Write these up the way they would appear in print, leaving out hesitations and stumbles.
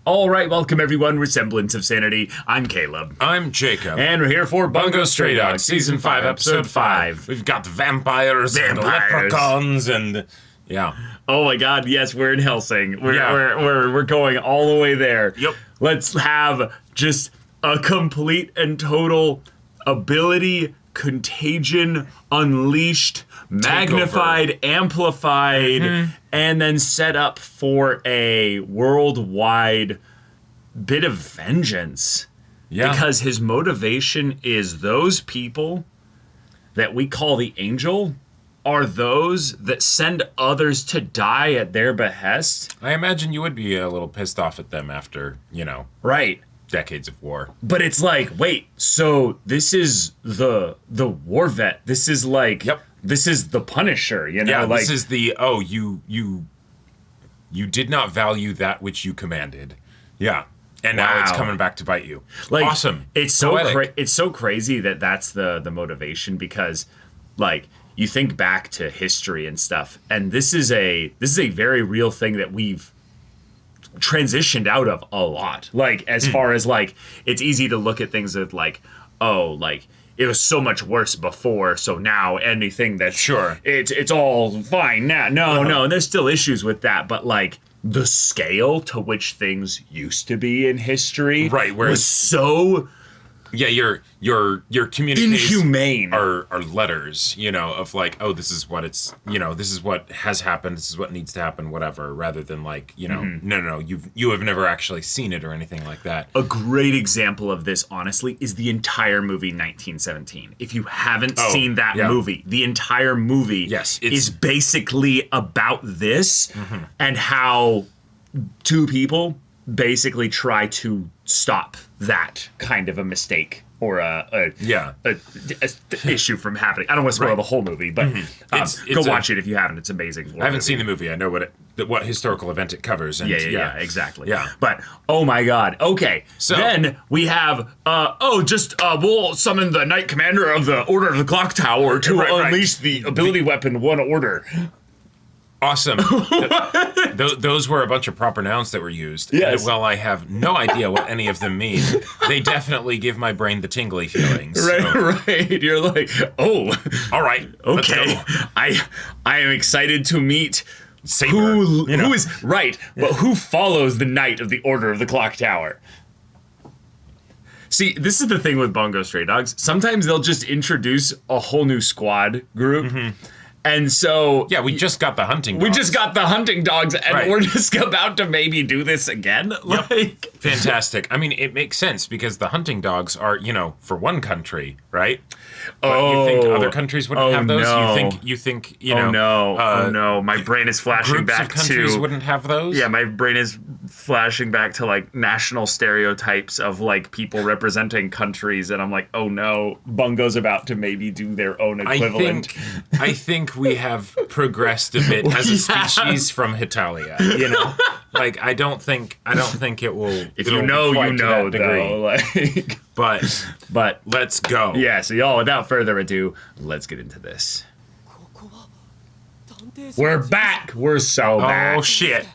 All right, welcome everyone. We're Semblance of Sanity. I'm Caleb. I'm Jacob. And we're here for Bungo Stray Dogs, Season 5, Episode 5. We've got vampires and leprechauns and... Yeah. Oh my god, yes, we're in Helsing. We're going all the way there. Yep. Let's have just a complete and total ability, contagion, unleashed, magnified, amplified, and then set up for a worldwide bit of vengeance. Yeah. Because his motivation is those people that we call the Angel are those that send others to die at their behest. I imagine you would be a little pissed off at them after, Right. decades of war. But it's like, wait, so this is the war vet. This is like, Yep. This is the Punisher, Yeah, like, this is the, you did not value that which you commanded. Yeah. And now it's coming back to bite you. like, awesome. It's so it's so crazy that that's the motivation, because like you think back to history and stuff, and this is a very real thing that we've transitioned out of a lot. Like, as far as like, it's easy to look at things that like, oh, like it was so much worse before, so now anything that's it's all fine now. No, there's still issues with that, but like the scale to which things used to be in history, right, where was so your communications inhumane are letters, of like, oh, this is what it's, this is what has happened, this is what needs to happen, whatever, rather than like, no, you have never actually seen it or anything like that. A great example of this, honestly, is the entire movie 1917. If you haven't seen that movie, the entire movie is basically about this and how two people basically try to stop that kind of a mistake or a issue from happening. I don't want to spoil the whole movie, but go watch it if you haven't. It's amazing. I haven't seen the movie. I know what historical event it covers. And yeah, exactly. Yeah. But, oh my god. Okay. So then we have, we'll summon the Knight Commander of the Order of the Clock Tower to unleash the ability weapon One Order. Awesome. Those were a bunch of proper nouns that were used. Yes. And while I have no idea what any of them mean, they definitely give my brain the tingly feelings. Right. You're like, oh. All right. Okay. I am excited to meet Saber, who is right, but who follows the Knight of the Order of the Clock Tower. See, this is the thing with Bungo Stray Dogs. Sometimes they'll just introduce a whole new squad group. And so... Yeah, we just got the hunting dogs. We just got the hunting dogs, and we're just about to maybe do this again? Like, fantastic. I mean, it makes sense, because the hunting dogs are, for one country, right? But you think other countries wouldn't have those? No. You think, oh no. My brain is flashing back to... Groups of countries wouldn't have those? Yeah, my brain is flashing back to, like, national stereotypes of, like, people representing countries, and I'm like, oh no, Bungo's about to maybe do their own equivalent. I think we have progressed a bit as a species from Hitalia, Like, I don't think it will... If you know, though. Like, but let's go. Yeah, so y'all, without further ado, let's get into this. We're back! We're so back. Oh, shit.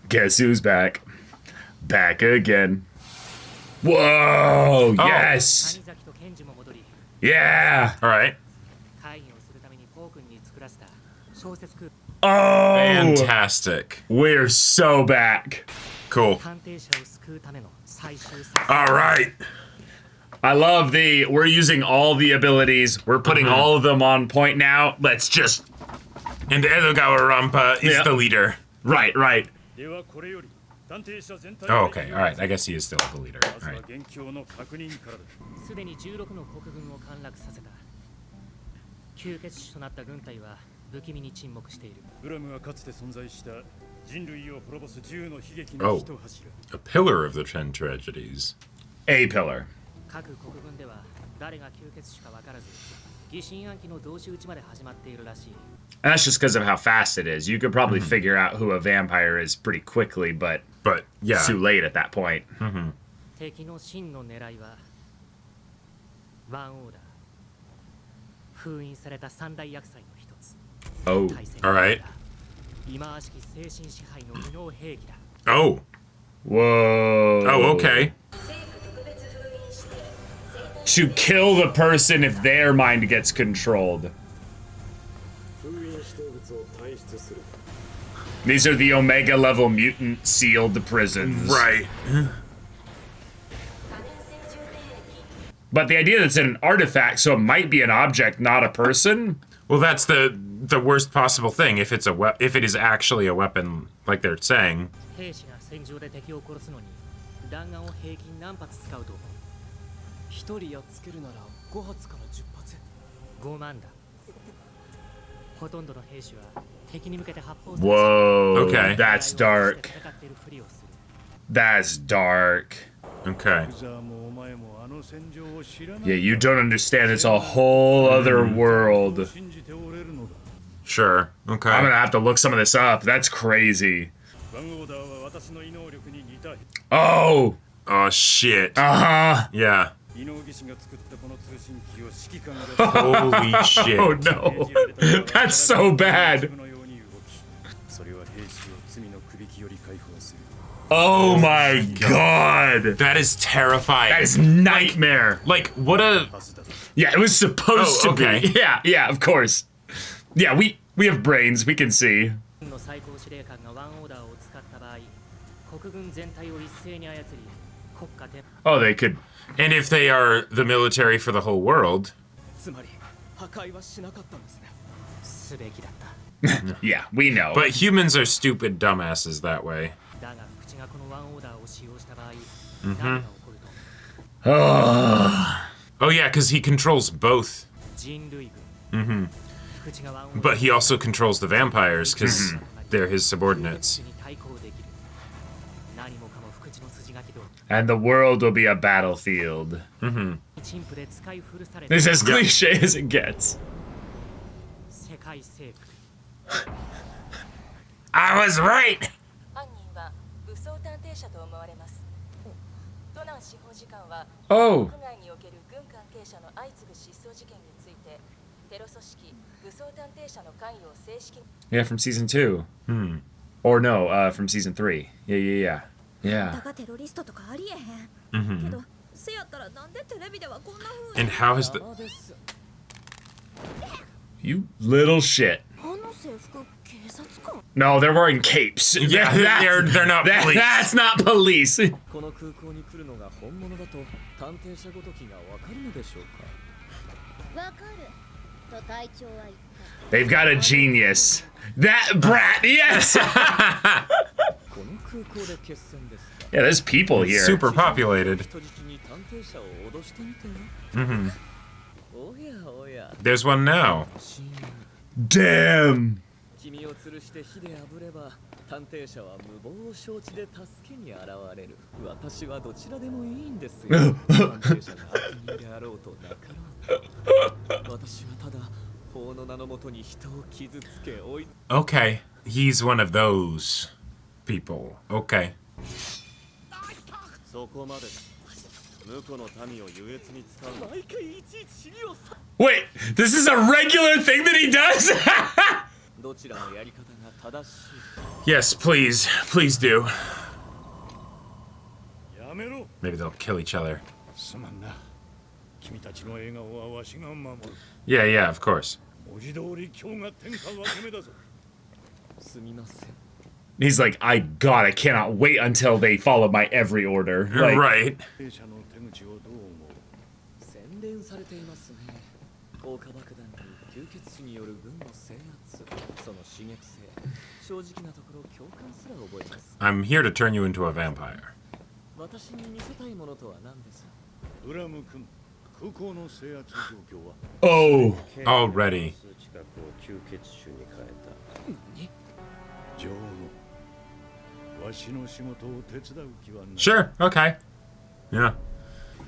Guess who's back? Back again. Whoa! Yes! Yeah! All right. Oh! Fantastic. We're so back. Cool. All right. I love we're using all the abilities. We're putting all of them on point now. Let's just... And Edogawa Rampa is the leader. Right. Oh, okay. All right. I guess he is still the leader. All right. Oh, a pillar of the 10 tragedies. A pillar. And that's just because of how fast it is. You could probably figure out who a vampire is pretty quickly, but yeah, it's too late at that point. Oh, all right. Oh. Whoa. Oh, okay. To kill the person if their mind gets controlled. These are the Omega level mutant sealed prisons. Right. But the idea that it's an artifact, so it might be an object, not a person. Well, that's the worst possible thing. If it's if it is actually a weapon, like they're saying. Whoa. Okay. That's dark. That's dark. Okay. Yeah, you don't understand. It's a whole other world. Sure. Okay. I'm gonna have to look some of this up. That's crazy. Oh! Oh, shit. Uh-huh. Yeah. Holy shit. Oh no. That's so bad. Oh my god. That is terrifying. That is nightmare. Like, what a... Yeah, it was supposed to be. Yeah, of course. Yeah, we have brains. We can see. Oh, they could. And if they are the military for the whole world... Yeah, we know. But humans are stupid dumbasses that way. Oh yeah, because he controls both. But he also controls the vampires, because they're his subordinates. And the world will be a battlefield. This is as cliche as it gets. I was right! Oh! Yeah, from season 2. Or no, from season 3. Yeah. And how has the... You little shit. No, they're wearing capes. Yeah, they're not police. That's not police. They've got a genius. That brat, yes! Yeah, there's people here. Super populated. There's one now. Damn! Okay, he's one of those people. Okay. Wait, this is a regular thing that he does? Yes, please. Please do. Maybe they'll kill each other. Yeah, of course. He's like, I cannot wait until they follow my every order. Like, Right. I'm here to turn you into a vampire. oh. Already. Sure, okay. Yeah.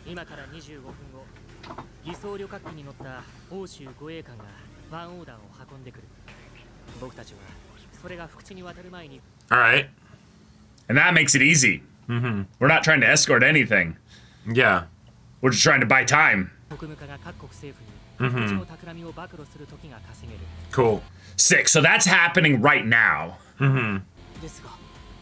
今から25分後、偽装旅客機に乗った欧州護衛艦がワンオーダーを運んでくる。僕たちはそれが福地に渡る前に。Alright. And that makes it easy. We're not trying to escort anything. Yeah. We're just trying to buy time. 国務課が各国政府に福地の企みを暴露する時が稼げる。Cool. Sick. So that's happening right now. ですが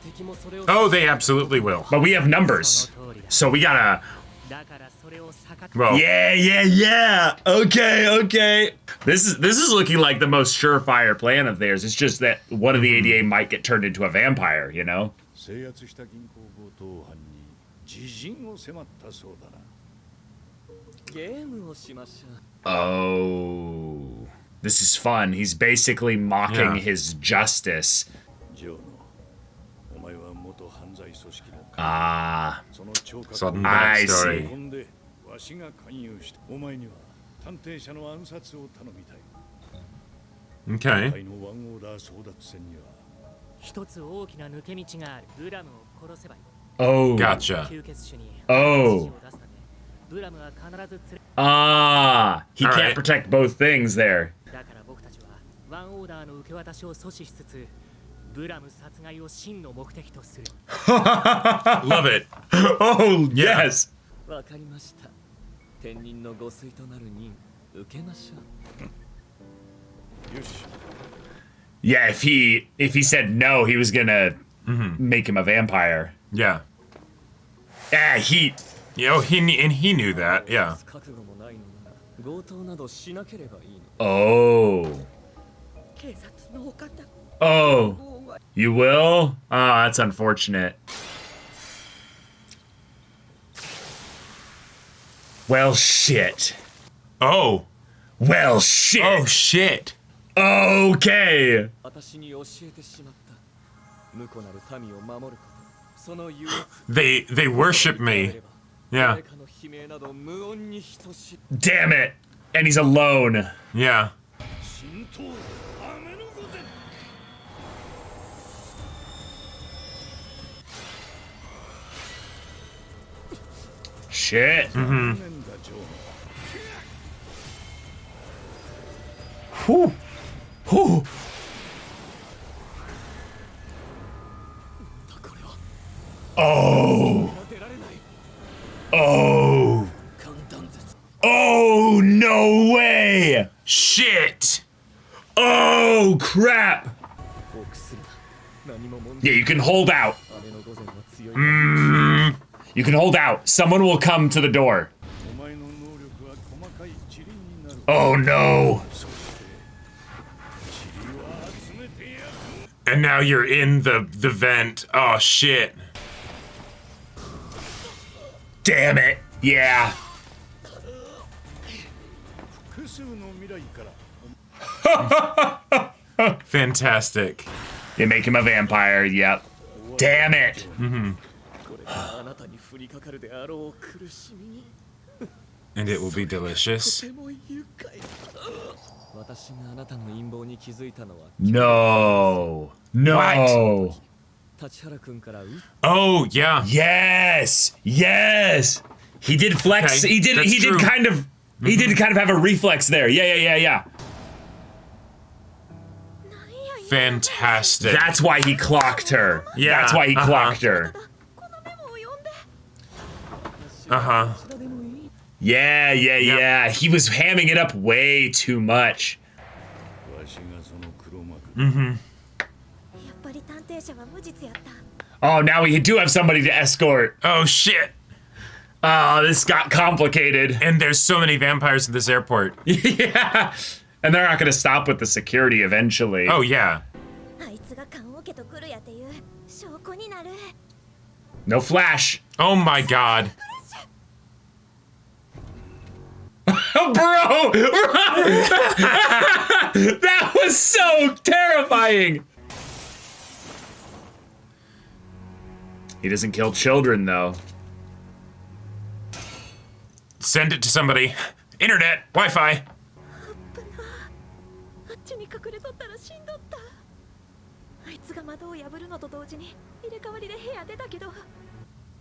敵もそれを Oh, they absolutely will. But we have numbers. So we gotta. だからそれを逆手 Well, Yeah. Okay. This is looking like the most surefire plan of theirs. It's just that one of the ADA might get turned into a vampire, you know? 制圧した銀行強盗犯に自陣を迫ったそうだな。ゲームをしましょう Oh. This is fun. He's basically mocking Yeah. his justice. ジョーノ、お前は元犯罪組織の Ah. その聴覚 sudden を I backstory. 込んでわしが勧誘した。お前には探偵者の暗殺を頼みたい。 Okay. 今回のワンオーダー争奪戦には一つ大きな抜け道があるブラムを殺せばいい Oh. Gotcha. 吸血種に Oh. 指示を出すためブラムは必ず連れ Ah. He All can't right. protect both things there. だから僕たちはワンオーダーの受け渡しを阻止しつつブラム殺害を真の目的とする Love it. Oh, Yeah. yes. わかりました天人のご推となる任受けましょうよし。 Yeah, if he said no, he was gonna make him a vampire. Yeah. Ah, he. You know, he knew that. Yeah. 覚悟もないのなら強盗などしなければいいの Oh. 警察のお方 Oh. You will? Oh, that's unfortunate. Well, shit. Oh. Well, shit. Oh shit. Okay. 私に教えてしまった無辜なる民を守ることそのゆえ They worship me. Yeah. 誰かの悲鳴など無音に等しい Damn it. And he's alone. Yeah. 浸透雨の御前。 Shit. なんだジョーノ。 Whew. Whew. これは Oh. 出られない Oh. 簡単です Oh, no way. Shit. Oh, crap. 臆するな何も問 Yeah, 題 you can hold out. 雨の御前は強い You can hold out. Someone will come to the door. お前の能力は細かい塵になる。 Oh, no. そして塵は集めてやる。 And now you're in the vent. Oh shit. Damn it. Yeah. 複数の未来から Fantastic. They make him a vampire. Yep. Damn it. これからあなたに降りかかるであろう苦しみに And it will be と delicious. ても愉快私があなたの陰謀に気づいたのは No. No. 立原君から Oh yeah. Yes. Yes. He did flex. Okay, He did. that's He did true. kind of. He did kind of have a reflex there. Yeah. Fantastic. That's why he clocked her. Yeah, That's why he uh-huh. clocked her. このメモを読んで Uh-huh. どちらでもいい Yeah. He was hamming it up way too much. わしがその黒幕。やっぱり探偵者は無実やった Oh, now we do have somebody to escort. Oh shit. Oh, this got complicated. And there's so many vampires at this airport. Yeah. And they're not going to stop with the security eventually. Oh yeah. あいつが棺桶と来るやっていう証拠になる No flash. Oh my god. Oh, bro! That was so terrifying. He doesn't kill children, though. Send it to somebody. Internet, Wi-Fi. あっちに隠れとったら死んどったあいつが窓を破るのと同時に入れ替わりで部屋出たけど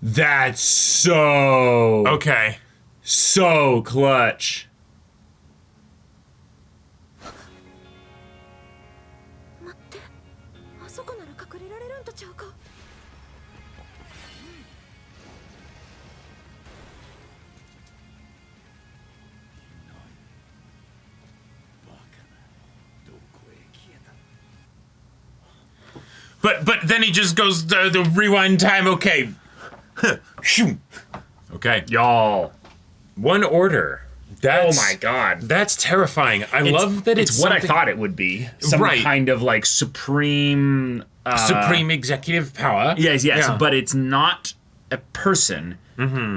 That's so Okay. so clutch. 待ってあそこなら隠れられるんとちゃうか バカな。どこへ消えた。But then he just goes the rewind time. Okay, Shoo. Okay, Y'all. one order. That's, Oh my god. that's terrifying. I love that it's what I something- thought it would be. Some Right. kind of like supreme supreme executive power. Yes, Yeah. but it's not a person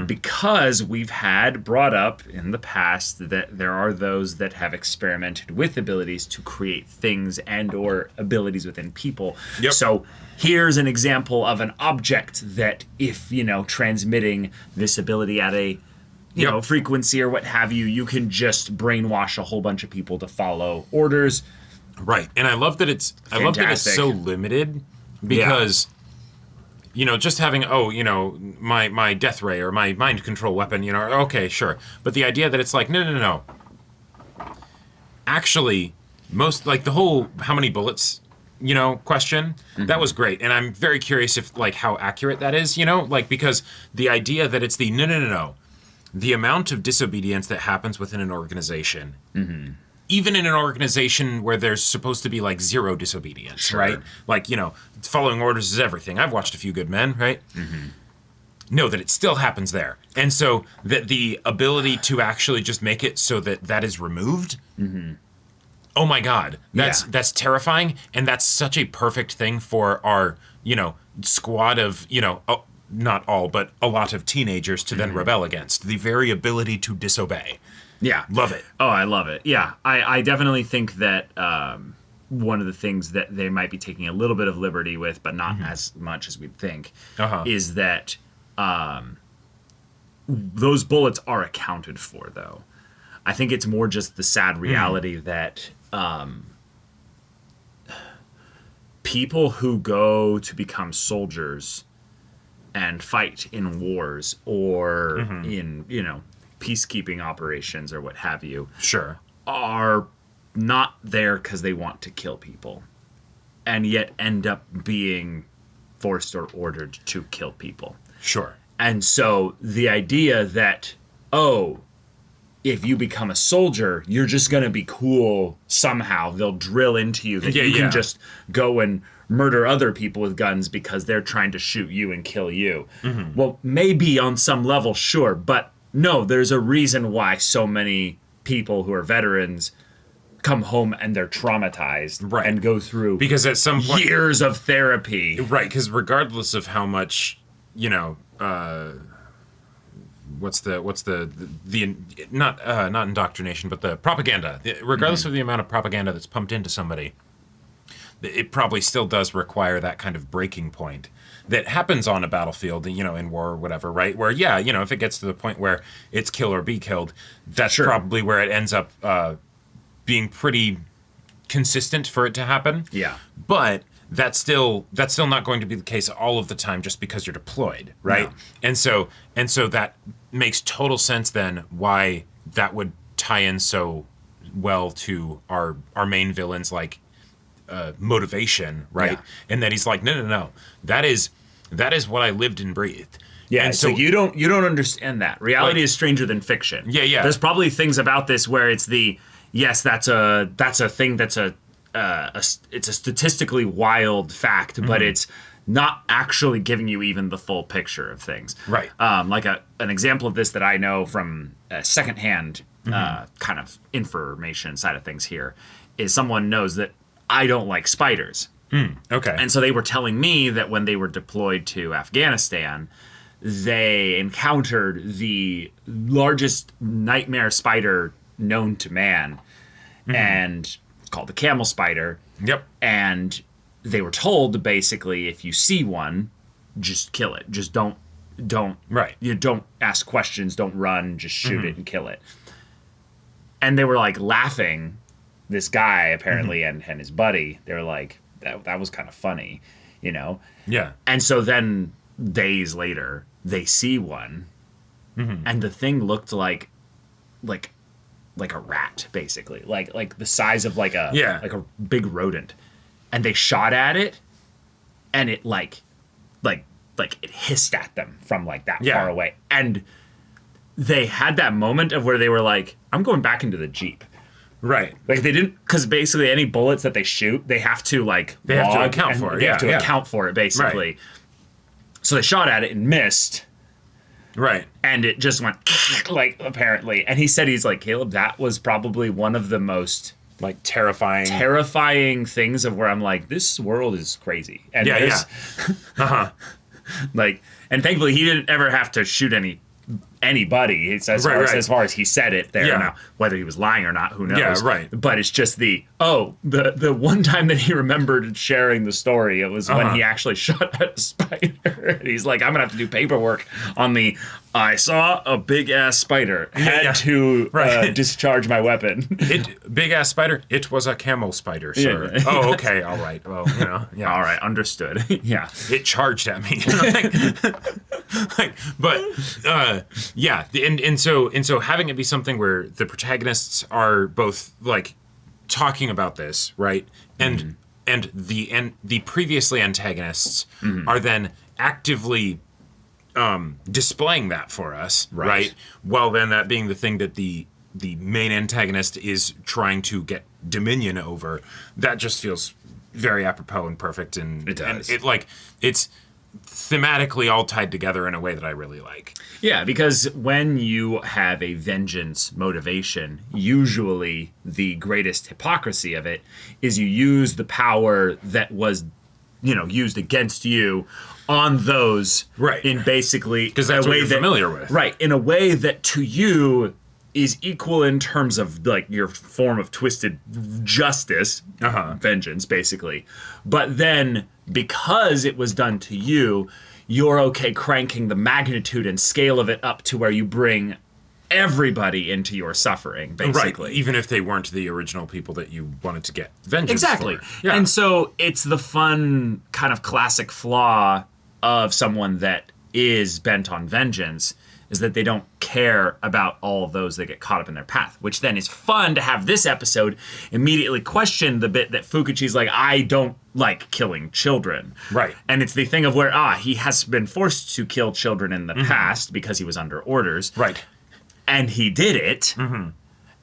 because we've had brought up in the past that there are those that have experimented with abilities to create things and or abilities within people. Yep. So here's an example of an object that if, transmitting this ability at a frequency or what have you, you can just brainwash a whole bunch of people to follow orders. Right. And I love that it's Fantastic. so limited because just having my death ray or my mind control weapon, okay, sure. But the idea that it's like no. Actually, most like the whole how many bullets question, that was great. And I'm very curious if like how accurate that is, because the idea that it's the no. The amount of disobedience that happens within an organization, even in an organization where there's supposed to be like zero disobedience, Sure. right? Like, following orders is everything. I've watched A Few Good Men, right? Know that it still happens there. And so that the ability to actually just make it so that is removed, oh my God, that's terrifying. And that's such a perfect thing for our, squad of, not all, but a lot of teenagers to then rebel against. The very ability to disobey. Yeah. Love it. Oh, I love it. Yeah. I definitely think that one of the things that they might be taking a little bit of liberty with, but not as much as we'd think, is that those bullets are accounted for, though. I think it's more just the sad reality that people who go to become soldiers and fight in wars or in, peacekeeping operations or what have you, Sure. are not there because they want to kill people and yet end up being forced or ordered to kill people. Sure. And so the idea that, if you become a soldier, you're just going to be cool somehow. They'll drill into you that you can just go and murder other people with guns because they're trying to shoot you and kill you. Well, maybe on some level, sure, but no, there's a reason why so many people who are veterans come home and they're traumatized and go through Because at some point, years of therapy. right? Because regardless of how much, what's the not indoctrination, but the propaganda. Regardless of the amount of propaganda that's pumped into somebody, it probably still does require that kind of breaking point that happens on a battlefield, in war or whatever, right? Where, if it gets to the point where it's kill or be killed, that's probably where it ends up being pretty consistent for it to happen. Yeah. But that's still not going to be the case all of the time just because you're deployed, right? No. And so that makes total sense then why that would tie in so well to our main villain's like motivation, right? Yeah. And that he's like, no, that is what I lived and breathed. Yeah, and so you don't understand that. Reality Like- is stranger than fiction. Yeah. There's probably things about this where it's that's a thing that's it's a statistically wild fact, but it's not actually giving you even the full picture of things. Right. Like an example of this that I know from secondhand kind of information side of things here is someone knows that I don't like spiders. Okay. And so they were telling me that when they were deployed to Afghanistan, they encountered the largest nightmare spider known to man, and it's called the camel spider. Yep. And they were told basically, if you see one, just kill it. Just don't. Right. You don't ask questions. Don't run. Just shoot it and kill it. And they were like laughing. This guy apparently and his buddy. They were like, that was kind of funny, Yeah. And so then days later, they see one, and the thing looked like a rat, basically, like the size of like a big rodent, and they shot at it, and it like it hissed at them from like that far away, and they had that moment of where they were like, "I'm going back into the Jeep." Right. Like they didn't, because basically any bullets that they shoot, they have to like They have to log account and for it, They have to yeah. account for it basically. Right. So they shot at it and missed, Right. and it just went like apparently. And he said he's like, Caleb, that was probably one of the most Like terrifying things of where I'm like, this world is crazy. And Yeah, there's- Uh-huh. like, and thankfully he didn't ever have to shoot anybody. It's as far as he said it there. Yeah. Now, whether he was lying or not, who knows? Yeah, right. But it's just the one time that he remembered sharing the story. It was when he actually shot at a spider. And he's like, I'm gonna have to do paperwork on the. I saw a big ass spider. Had to discharge my weapon. Big ass spider. It was a camel spider, sir. Yeah. Oh, okay, all right. Well, yeah. All right, understood. Yeah. It charged at me. Yeah, and so having it be something where the protagonists are both like talking about this, right, and the previously antagonists are then actively displaying that for us, right? While then that being the thing that the main antagonist is trying to get dominion over, that just feels very apropos and perfect, and it does. And it's thematically all tied together in a way that I really like. Yeah, because when you have a vengeance motivation, usually the greatest hypocrisy of it is you use the power that was, used against you on those in basically because that's what you're familiar with. Right, in a way that to you is equal in terms of like your form of twisted justice, vengeance, basically. But then because it was done to you, you're okay cranking the magnitude and scale of it up to where you bring everybody into your suffering, basically. Right, even if they weren't the original people that you wanted to get vengeance Exactly. for. Yeah. And so it's the fun kind of classic flaw of someone that is bent on vengeance is that they don't care about all of those that get caught up in their path, which then is fun to have this episode immediately question the bit that Fukuchi's like, I don't like killing children. Right. And it's the thing of where, he has been forced to kill children in the past because he was under orders. Right. And he did it.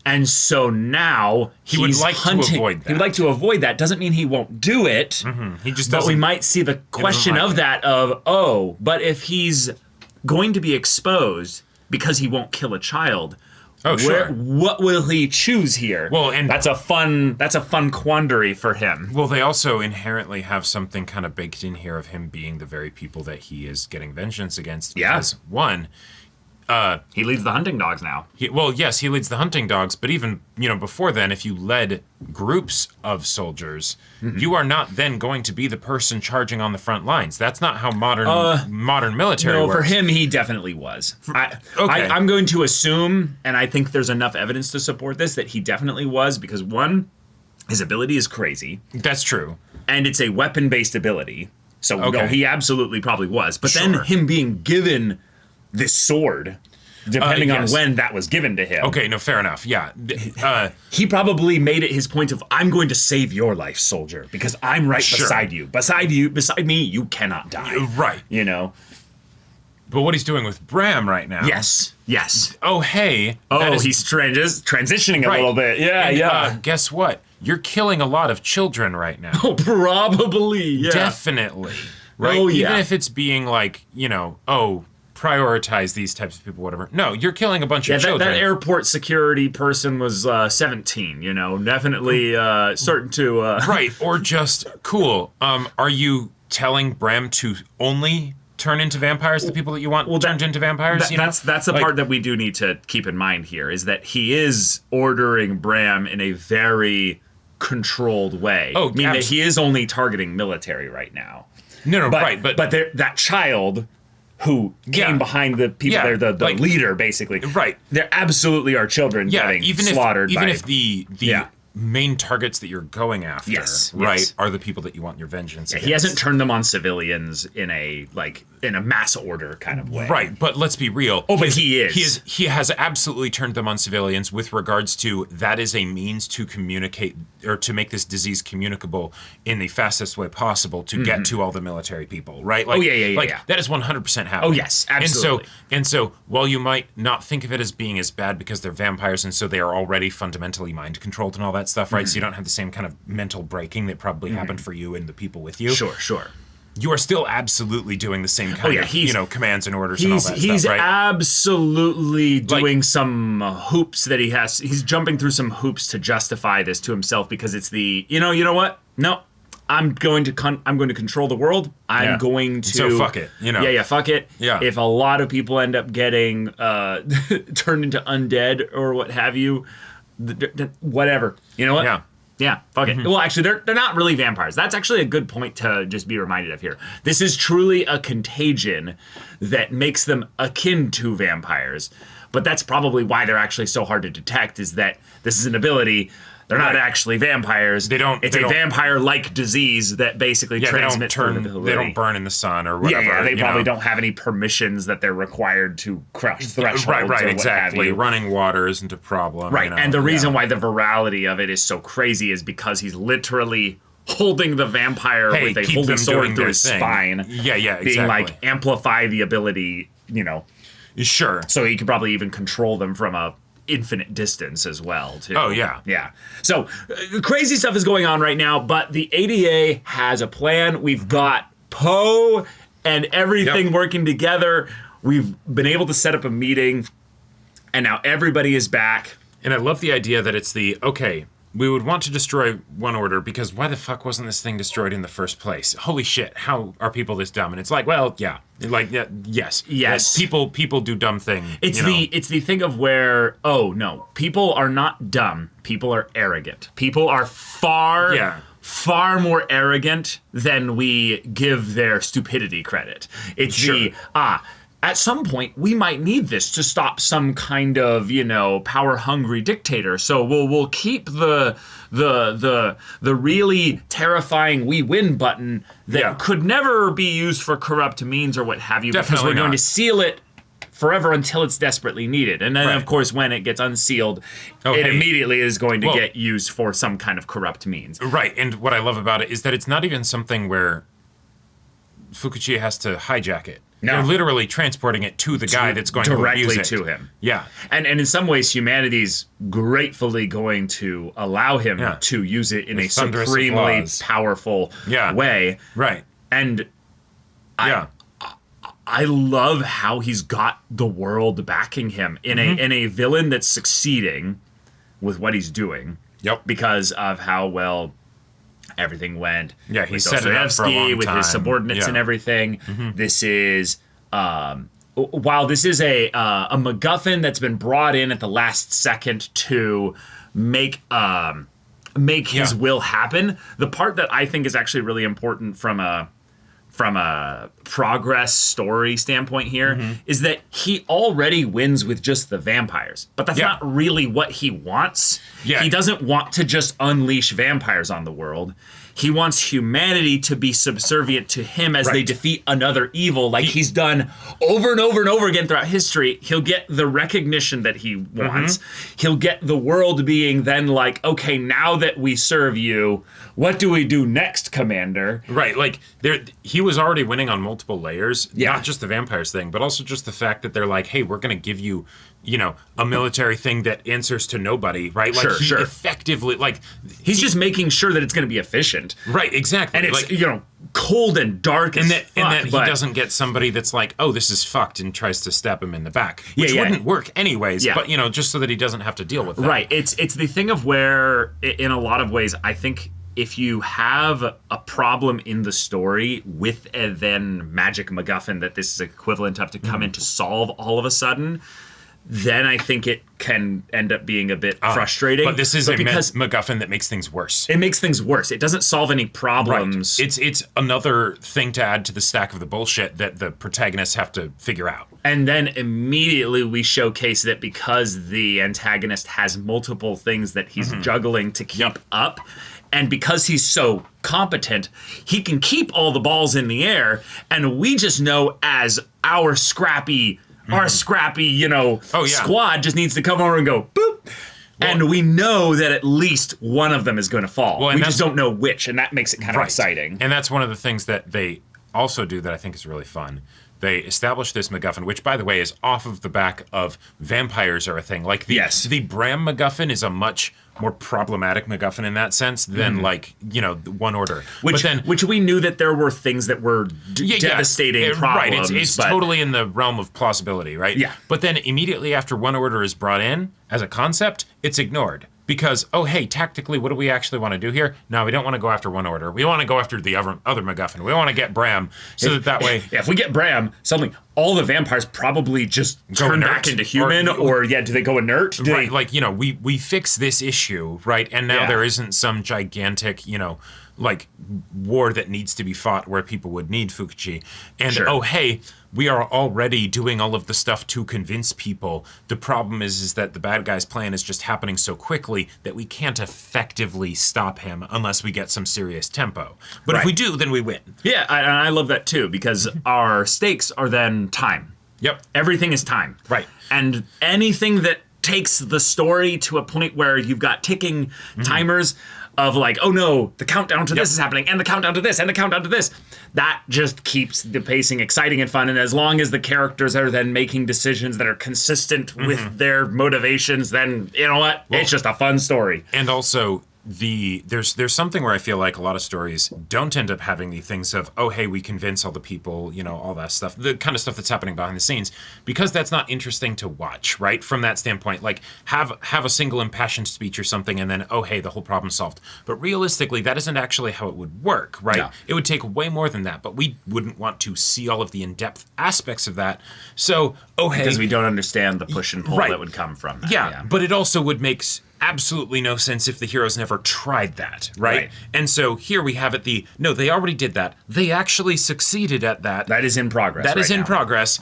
And so now he would like to avoid that. He would like to avoid that. Doesn't mean he won't do it. He just But doesn't. we might see the question like of that of, but if he's going to be exposed because he won't kill a child, what will he choose here? Well, and that's a fun quandary for him. Well, they also inherently have something kind of baked in here of him being the very people that he is getting vengeance against. Because one, he leads the hunting dogs now. Yes, he leads the hunting dogs, but even, before then, if you led groups of soldiers, you are not then going to be the person charging on the front lines. That's not how modern military works. For him, he definitely was. Okay. I'm going to assume, and I think there's enough evidence to support this, that he definitely was, because one, his ability is crazy. That's true. And it's a weapon-based ability. So no, he absolutely probably was. But then him being given this sword, depending on when that was given to him. Okay, no, fair enough. Yeah. He probably made it his point of, I'm going to save your life, soldier, because I'm right beside you. Beside me, you cannot die. Right. But what he's doing with Bram right now. Yes. Oh, hey. He's transitioning a little bit. Yeah. Guess what? You're killing a lot of children right now. Oh, probably. Yeah. Definitely. Right? Oh, yeah. Even if it's being like, prioritize these types of people, whatever. No, you're killing a bunch of children. That airport security person was 17, definitely starting to... Right, or just, cool, are you telling Bram to only turn into vampires, the people that you want turned into vampires? That's the part that we do need to keep in mind here, is that he is ordering Bram in a very controlled way. Oh, meaning that he is only targeting military right now. No, but, right, but that child who came behind the people, they're the leader, basically. Right. There absolutely are children getting slaughtered. Even if the main targets that you're going after, yes. are the people that you want your vengeance against. He hasn't turned them on civilians in a, in a mass order kind of way. Right, but let's be real. Oh, but he is. He has absolutely turned them on civilians with regards to that is a means to communicate or to make this disease communicable in the fastest way possible to get to all the military people, right? Like, that is 100% happening. Oh, yes, absolutely. And so while you might not think of it as being as bad because they're vampires and so they are already fundamentally mind controlled and all that stuff, right? So you don't have the same kind of mental breaking that probably happened for you and the people with you. Sure. You are still absolutely doing the same kind of, commands and orders and all that stuff, right? He's absolutely doing some hoops that he has. He's jumping through some hoops to justify this to himself because it's the, you know what? No, I'm going to control the world. I'm going to. So fuck it, Yeah, fuck it. Yeah. If a lot of people end up getting turned into undead or what have you, whatever. You know what? Yeah, fuck it. Well, actually, they're not really vampires. That's actually a good point to just be reminded of here. This is truly a contagion that makes them akin to vampires. But that's probably why they're actually so hard to detect, is that this is an ability. They're not actually vampires. It's a vampire-like disease that basically transmits through the They don't burn in the sun or whatever. Yeah, they probably don't have any permissions that they're required to crush thresholds. Right, or exactly. What have you. Running water isn't a problem. Right, and the reason why the virality of it is so crazy is because he's literally holding the vampire with a holy sword through his spine. Yeah, exactly. Being like, amplify the ability, Sure. So he could probably even control them from a infinite distance as well, too. Oh, yeah. Yeah. So crazy stuff is going on right now, but the ADA has a plan. We've got Poe and everything working together. We've been able to set up a meeting, and now everybody is back. And I love the idea that it's we would want to destroy one order because why the fuck wasn't this thing destroyed in the first place? Holy shit, how are people this dumb? And it's like, well, yes. People do dumb things. It's the thing of where, oh no, people are not dumb. People are arrogant. People are far more arrogant than we give their stupidity credit. It's at some point, we might need this to stop some kind of, power-hungry dictator. So we'll keep the really terrifying "we win" button that could never be used for corrupt means or what have you, because we're going to seal it forever until it's desperately needed. And then, of course, when it gets unsealed, it immediately is going to get used for some kind of corrupt means. Right. And what I love about it is that it's not even something where Fukuchi has to hijack it. No. They're literally transporting it to the guy that's going to abuse it. Directly to him. Yeah. And in some ways, humanity's gratefully going to allow him to use it in a supremely powerful way. Right. And I love how he's got the world backing him in a villain that's succeeding with what he's doing. Yep. Because of how well everything went. Yeah, he set it up for a long time. With his subordinates and everything. This is while this is a MacGuffin that's been brought in at the last second to make his will happen. The part that I think is actually really important from a progress story standpoint here is that he already wins with just the vampires, but that's not really what he wants. He doesn't want to just unleash vampires on the world. He wants humanity to be subservient to him as they defeat another evil, like he's done over and over and over again throughout history. He'll get the recognition that he wants. He'll get the world being then like, okay, now that we serve you, what do we do next, Commander? Right, like he was already winning on multiple layers, not just the vampires thing, but also just the fact that they're like, hey, we're going to give you, a military thing that answers to nobody, right? Like he effectively, he's just making sure that it's going to be efficient. Right, exactly. And it's, cold and dark and that he doesn't get somebody that's like, oh, this is fucked and tries to stab him in the back, which wouldn't work anyways, but, just so that he doesn't have to deal with that. Right, it's the thing of where, in a lot of ways, I think if you have a problem in the story with a then magic MacGuffin that this is equivalent of to come in to solve all of a sudden, then I think it can end up being a bit frustrating. But this is because MacGuffin that makes things worse. It makes things worse. It doesn't solve any problems. Right. It's another thing to add to the stack of the bullshit that the protagonists have to figure out. And then immediately we showcase that because the antagonist has multiple things that he's juggling to keep up, And because he's so competent, he can keep all the balls in the air. And we just know as our scrappy, squad just needs to come over and go boop. And we know that at least one of them is going to fall. Well, we just don't know which, and that makes it kind of exciting. And that's one of the things that they also do that I think is really fun. They establish this MacGuffin, which, by the way, is off of the back of vampires are a thing. Like the Bram MacGuffin is a much more problematic MacGuffin in that sense than One Order. Which we knew that there were things that were devastating problems. Right, it's totally in the realm of plausibility, right? Yeah. But then immediately after One Order is brought in as a concept, it's ignored. Because, tactically, what do we actually want to do here? No, we don't want to go after One Order. We want to go after the other MacGuffin. We want to get Bram, so that way... If we get Bram, suddenly all the vampires probably just turn back into human, or do they go inert? We fix this issue, right? And now there isn't some gigantic, war that needs to be fought where people would need Fukuchi. And, we are already doing all of the stuff to convince people. The problem is that the bad guy's plan is just happening so quickly that we can't effectively stop him unless we get some serious tempo. But if we do, then we win. Yeah, I love that too, because our stakes are then time. Yep. Everything is time. Right. And anything that takes the story to a point where you've got ticking timers of oh no, the countdown to this is happening, and the countdown to this, and the countdown to this. That just keeps the pacing exciting and fun. And as long as the characters are then making decisions that are consistent with their motivations, then you know what? It's just a fun story. And also, there's something where I feel like a lot of stories don't end up having the things of, we convince all the people, all that stuff, the kind of stuff that's happening behind the scenes, because that's not interesting to watch, right? From that standpoint, have a single impassioned speech or something, and then the whole problem's solved. But realistically, that isn't actually how it would work, right? No. It would take way more than that, but we wouldn't want to see all of the in-depth aspects of that. So, because we don't understand the push and pull that would come from that. Yeah, but it also would make absolutely no sense if the heroes never tried that, right? And so here we have it they already did that. They actually succeeded at that. That is in progress. That is in progress.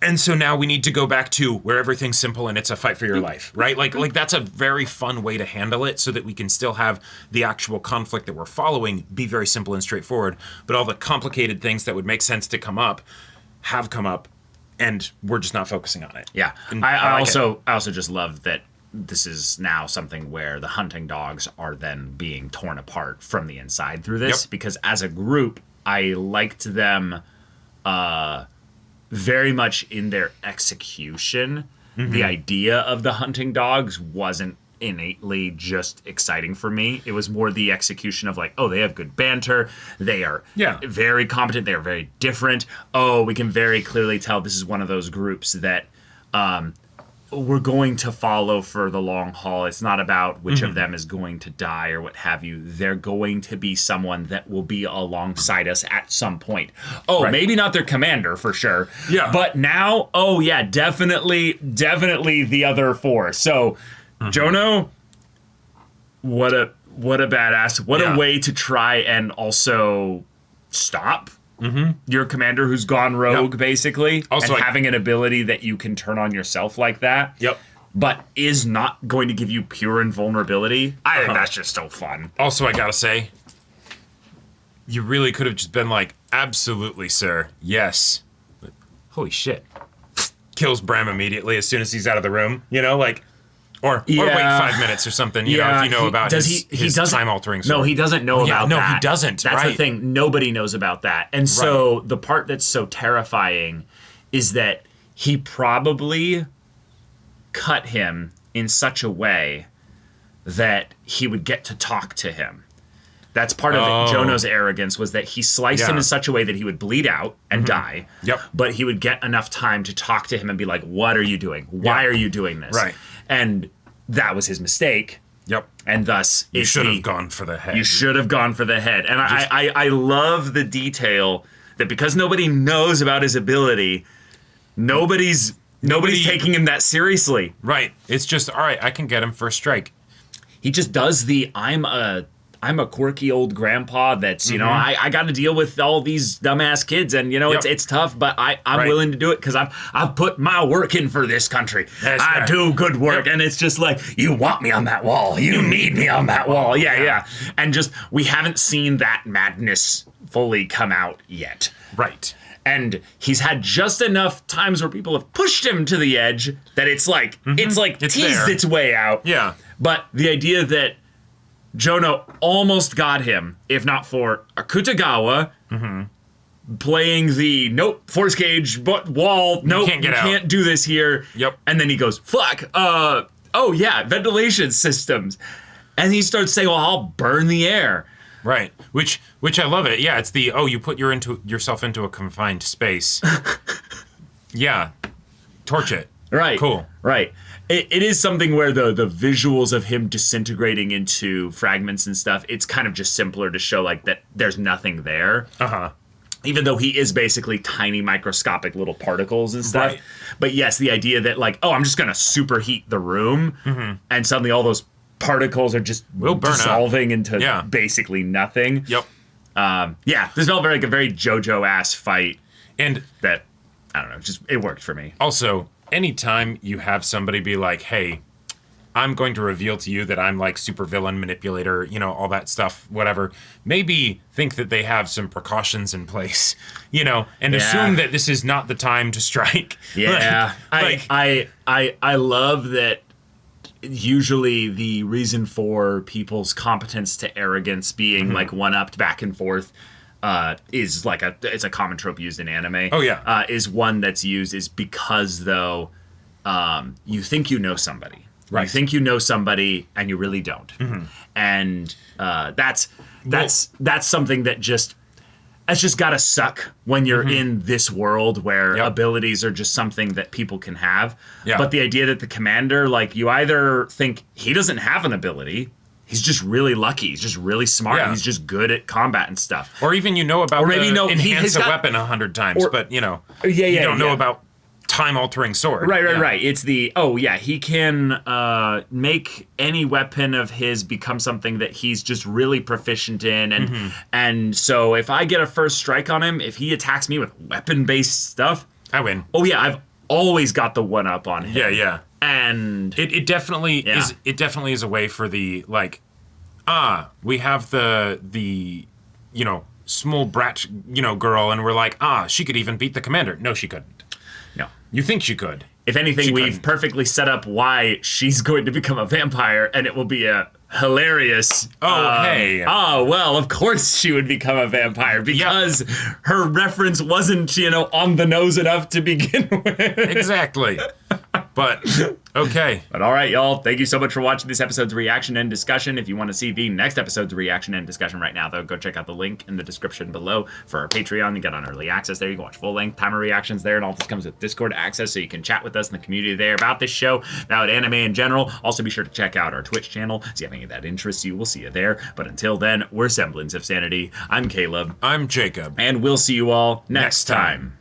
And so now we need to go back to where everything's simple and it's a fight for your life, right? Like that's a very fun way to handle it so that we can still have the actual conflict that we're following be very simple and straightforward, but all the complicated things that would make sense to come up have come up, and we're just not focusing on it. Yeah. And I also just love that this is now something where the hunting dogs are then being torn apart from the inside through this, because as a group, I liked them very much in their execution. The idea of the hunting dogs wasn't innately just exciting for me. It was more the execution of they have good banter. They are very competent. They are very different. We can very clearly tell this is one of those groups that we're going to follow for the long haul. It's not about which of them is going to die or what have you. They're going to be someone that will be alongside us at some point. Maybe not their commander for sure. Yeah. But now, definitely the other four. So, Jouno, what a badass. What a way to try and also stop your commander who's gone rogue, basically. Also, and having an ability that you can turn on yourself like that. Yep. But is not going to give you pure invulnerability. I think that's just so fun. Also, I gotta say, you really could have just been absolutely, sir. Yes. Holy shit. Kills Bram immediately as soon as he's out of the room. Or wait 5 minutes or something, if you know about his time-altering sword. No, he doesn't know about that. No, he doesn't, That's the thing. Nobody knows about that. And so the part that's so terrifying is that he probably cut him in such a way that he would get to talk to him. That's part of Jouno's arrogance, was that he sliced him in such a way that he would bleed out and die. Yep. But he would get enough time to talk to him and be like, what are you doing? Why are you doing this? Right. And that was his mistake. Yep. And thus, you should have gone for the head. You should have gone for the head. And I love the detail that because nobody knows about his ability, nobody's taking him that seriously. Right. It's just, all right, I can get him first strike. He just does I'm a I'm a quirky old grandpa that's, you know, I got to deal with all these dumbass kids, and, you know, it's tough, but I'm willing to do it because I've put my work in for this country. I do good work, and it's just like, you want me on that wall. You need me on that wall. Yeah. And just, we haven't seen that madness fully come out yet. Right. And he's had just enough times where people have pushed him to the edge that it's teased its way out. Yeah. But the idea that Jouno almost got him, if not for Akutagawa playing the force cage, but wall, you can't do this here. Yep. And then he goes, fuck, ventilation systems. And he starts saying, well, I'll burn the air. Right, which I love it. Yeah, it's the you put yourself into a confined space. Yeah, torch it. Right. Cool. Right. It is something where the visuals of him disintegrating into fragments and stuff, it's kind of just simpler to show like that there's nothing there. Even though he is basically tiny microscopic little particles and stuff. Right. But yes, the idea that like, I'm just gonna superheat the room, and suddenly all those particles are just dissolving into basically nothing. Yep. This felt like a very JoJo-ass fight. And that, I don't know, just it worked for me. Also, anytime you have somebody be like, hey, I'm going to reveal to you that I'm like supervillain manipulator, you know, all that stuff, whatever, maybe think that they have some precautions in place, you know, and assume that this is not the time to strike. Yeah. I love that. Usually the reason for people's competence to arrogance being like one-upped back and forth is like it's a common trope used in anime. Oh yeah. Is one that's used is because though you think you know somebody. Right. You think you know somebody and you really don't. And that's something that that's just gotta suck when you're in this world where abilities are just something that people can have. Yeah. But the idea that the commander, like, you either think he doesn't have an ability, he's just really lucky, he's just really smart, he's just good at combat and stuff. Or even about enhance a weapon 100 times, but you don't know about time-altering sword. Right. It's the, he can make any weapon of his become something that he's just really proficient in. And so if I get a first strike on him, if he attacks me with weapon-based stuff, I win. Oh, yeah, I've always got the one-up on him. Yeah. And it definitely is. It definitely is a way for the, like, we have the small brat, girl, and we're like, she could even beat the commander. No, she couldn't. No. You think she could. If anything, we've perfectly set up why she's going to become a vampire, and it will be a hilarious... well, of course she would become a vampire, because her reference wasn't, on the nose enough to begin with. Exactly. But, okay. But all right, y'all. Thank you so much for watching this episode's reaction and discussion. If you want to see the next episode's reaction and discussion right now, though, go check out the link in the description below for our Patreon. You get on early access there. You can watch full-length timer reactions there, and all this comes with Discord access, so you can chat with us in the community there about this show, about anime in general. Also, be sure to check out our Twitch channel. See if any of that interests you. We'll see you there. But until then, we're Semblance of Sanity. I'm Caleb. I'm Jacob. And we'll see you all next time.